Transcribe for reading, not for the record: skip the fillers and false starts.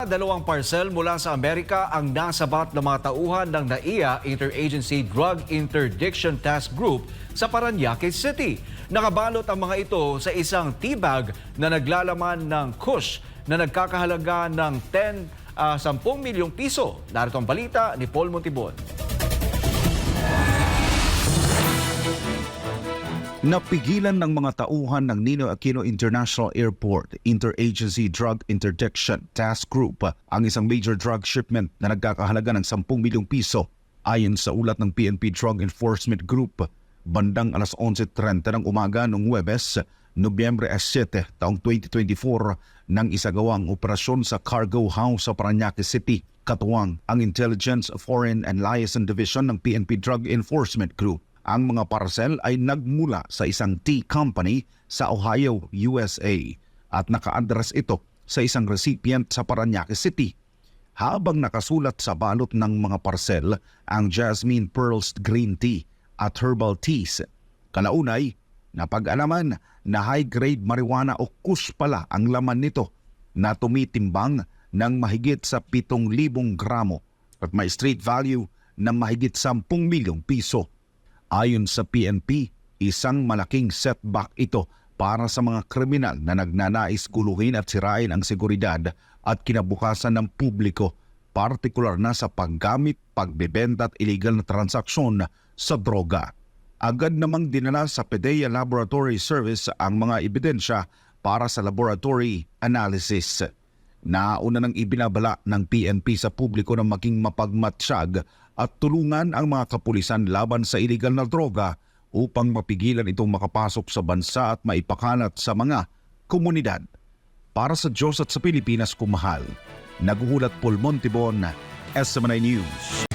Dalawang parcel mula sa Amerika ang nasabat ng mga tauhan ng NAIA Interagency Drug Interdiction Task Group sa Parañaque City. Nakabalot ang mga ito sa isang tea-bag na naglalaman ng kush na nagkakahalaga ng 10 milyong piso. Narito ang balita ni Paul Montibon. Napigilan ng mga tauhan ng Ninoy Aquino International Airport Interagency Drug Interdiction Task Group ang isang major drug shipment na nagkakahalaga ng 10 milyong piso. Ayon sa ulat ng PNP Drug Enforcement Group, bandang alas 11:30 ng umaga noong Huwebes, Nobyembre 7, taong 2024, nang isagawang operasyon sa Cargo House sa Parañaque City, katuwang ang Intelligence, Foreign and Liaison Division ng PNP Drug Enforcement Group. Ang mga parcel ay nagmula sa isang tea company sa Ohio, USA at naka-address ito sa isang recipient sa Parañaque City. Habang nakasulat sa balot ng mga parcel ang Jasmine Pearls Green Tea at Herbal Teas, kalaunay napag-alaman na high-grade marijuana o kush pala ang laman nito na tumitimbang ng mahigit sa 7,000 gramo at may street value na mahigit 10 milyong piso. Ayon sa PNP, isang malaking setback ito para sa mga kriminal na nagnanais guluhin at sirain ang seguridad at kinabukasan ng publiko, partikular na sa paggamit, pagbebenta at illegal na transaksyon sa droga. Agad namang dinala sa PDEA Laboratory Service ang mga ebidensya para sa laboratory analysis. Nauna nang ibinabala ng PNP sa publiko na maging mapagmatsyag at tulungan ang mga kapulisan laban sa illegal na droga upang mapigilan itong makapasok sa bansa at maipakalat sa mga komunidad. Para sa Diyos at sa Pilipinas kumahal, naguhulat Paul Montibon, SMNI News.